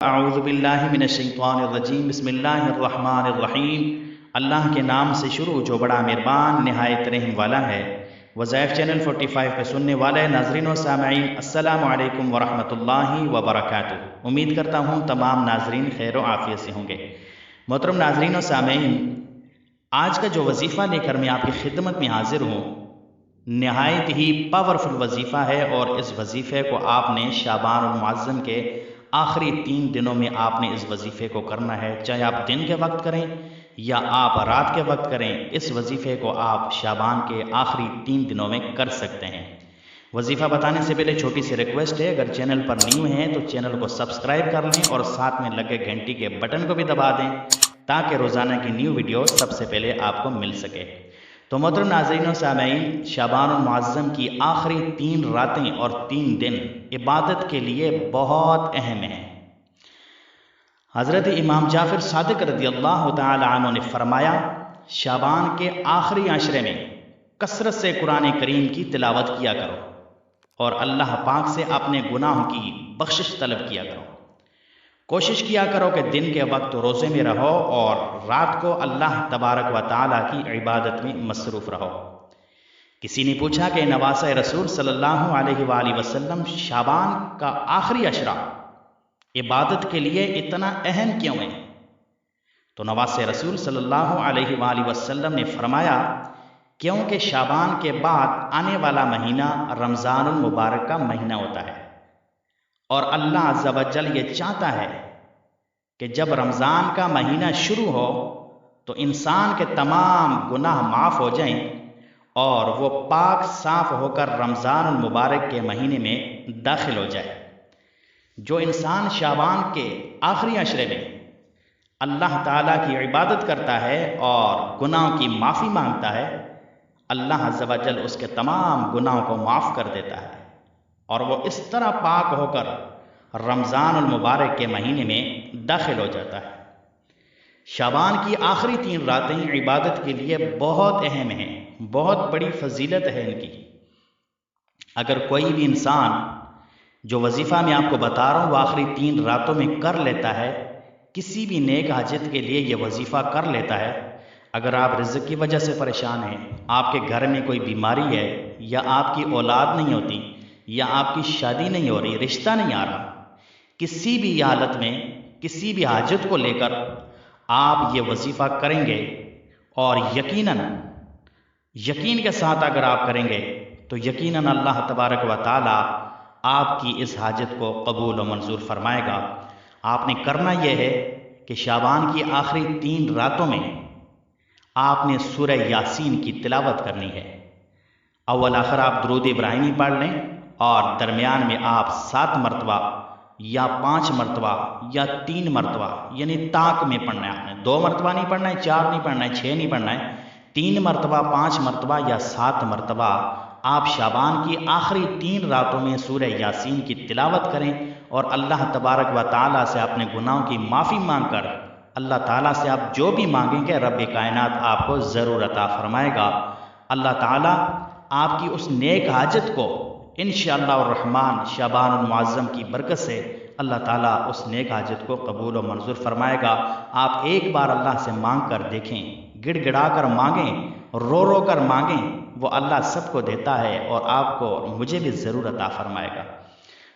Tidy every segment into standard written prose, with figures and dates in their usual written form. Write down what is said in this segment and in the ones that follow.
اعوذ باللہ من الشیطان الرجیم بسم اللہ الرحمن الرحیم۔ اللہ کے نام سے شروع جو بڑا مہربان نہایت رحم والا ہے۔ وظائف چینل 45 پہ سننے والے ناظرین و سامعین السلام علیکم ورحمۃ اللہ وبرکاتہ۔ امید کرتا ہوں تمام ناظرین خیر و عافیت سے ہوں گے۔ محترم ناظرین و سامعین، آج کا جو وظیفہ لے کر میں آپ کی خدمت میں حاضر ہوں نہایت ہی پاورفل وظیفہ ہے، اور اس وظیفے کو آپ نے شعبان المعظم کے آخری 3 دنوں میں آپ نے اس وظیفے کو کرنا ہے، چاہے آپ دن کے وقت کریں یا آپ رات کے وقت کریں۔ اس وظیفے کو آپ شعبان کے آخری 3 دنوں میں کر سکتے ہیں۔ وظیفہ بتانے سے پہلے چھوٹی سی ریکویسٹ ہے، اگر چینل پر نیو ہیں تو چینل کو سبسکرائب کر لیں اور ساتھ میں لگے گھنٹی کے بٹن کو بھی دبا دیں تاکہ روزانہ کی نیو ویڈیو سب سے پہلے آپ کو مل سکے۔ تو محترم ناظرین و سامعین، شعبان المعظم کی آخری 3 راتیں اور 3 دن عبادت کے لیے بہت اہم ہیں۔ حضرت امام جعفر صادق رضی اللہ تعالی عنہ نے فرمایا، شعبان کے آخری عشرے میں کثرت سے قرآن کریم کی تلاوت کیا کرو اور اللہ پاک سے اپنے گناہوں کی بخشش طلب کیا کرو۔ کوشش کیا کرو کہ دن کے وقت روزے میں رہو اور رات کو اللہ تبارک و تعالیٰ کی عبادت میں مصروف رہو۔ کسی نے پوچھا کہ نواسۂ رسول صلی اللہ علیہ وآلہ وسلم شعبان کا آخری عشرہ عبادت کے لیے اتنا اہم کیوں ہے؟ تو نواسۂ رسول صلی اللہ علیہ وآلہ وسلم نے فرمایا، کیونکہ شعبان کے بعد آنے والا مہینہ رمضان المبارک کا مہینہ ہوتا ہے، اور اللہ عز و جل یہ چاہتا ہے کہ جب رمضان کا مہینہ شروع ہو تو انسان کے تمام گناہ معاف ہو جائیں اور وہ پاک صاف ہو کر رمضان المبارک کے مہینے میں داخل ہو جائے۔ جو انسان شعبان کے آخری عشرے میں اللہ تعالیٰ کی عبادت کرتا ہے اور گناہوں کی معافی مانگتا ہے، اللہ عز و جل اس کے تمام گناہوں کو معاف کر دیتا ہے، اور وہ اس طرح پاک ہو کر رمضان المبارک کے مہینے میں داخل ہو جاتا ہے۔ شعبان کی آخری 3 راتیں عبادت کے لیے بہت اہم ہیں، بہت بڑی فضیلت ہے ان کی۔ اگر کوئی بھی انسان جو وظیفہ میں آپ کو بتا رہا ہوں وہ آخری 3 راتوں میں کر لیتا ہے، کسی بھی نیک حاجت کے لیے یہ وظیفہ کر لیتا ہے، اگر آپ رزق کی وجہ سے پریشان ہیں، آپ کے گھر میں کوئی بیماری ہے، یا آپ کی اولاد نہیں ہوتی، یا آپ کی شادی نہیں ہو رہی، رشتہ نہیں آ رہا، کسی بھی حالت میں کسی بھی حاجت کو لے کر آپ یہ وظیفہ کریں گے اور یقین کے ساتھ اگر آپ کریں گے تو یقیناً اللہ تبارک و تعالی آپ کی اس حاجت کو قبول و منظور فرمائے گا۔ آپ نے کرنا یہ ہے کہ شعبان کی آخری 3 راتوں میں آپ نے سورہ یاسین کی تلاوت کرنی ہے۔ اول آخر آپ درود ابراہیمی پڑھ لیں اور درمیان میں آپ 7 مرتبہ یا 5 مرتبہ یا 3 مرتبہ، یعنی طاق میں پڑھنا ہے، آپ نے 2 مرتبہ نہیں پڑھنا ہے، 4 نہیں پڑھنا ہے، 6 نہیں پڑھنا ہے، 3 مرتبہ، 5 مرتبہ یا 7 مرتبہ آپ شعبان کی آخری 3 راتوں میں سورہ یاسین کی تلاوت کریں اور اللہ تبارک و تعالیٰ سے اپنے گناہوں کی معافی مانگ کر اللہ تعالیٰ سے آپ جو بھی مانگیں گے رب کائنات آپ کو ضرور عطا فرمائے گا۔ اللہ تعالیٰ آپ کی اس نیک حاجت کو انشاءاللہ الرحمن شعبان المعظم کی برکت سے اللہ تعالیٰ اس نیک حاجت کو قبول و منظور فرمائے گا۔ آپ ایک بار اللہ سے مانگ کر دیکھیں، گڑ گڑا کر مانگیں، رو رو کر مانگیں، وہ اللہ سب کو دیتا ہے اور آپ کو اور مجھے بھی ضرور عطا فرمائے گا۔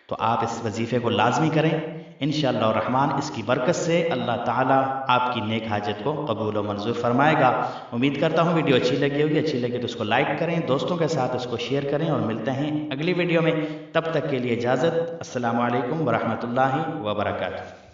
تو آپ اس وظیفے کو لازمی کریں، انشاءاللہ الرحمن اس کی برکت سے اللہ تعالیٰ آپ کی نیک حاجت کو قبول و منظور فرمائے گا۔ امید کرتا ہوں ویڈیو اچھی لگی ہوگی، اچھی لگے تو اس کو لائک کریں، دوستوں کے ساتھ اس کو شیئر کریں، اور ملتے ہیں اگلی ویڈیو میں۔ تب تک کے لیے اجازت، السلام علیکم ورحمۃ اللہ وبرکاتہ۔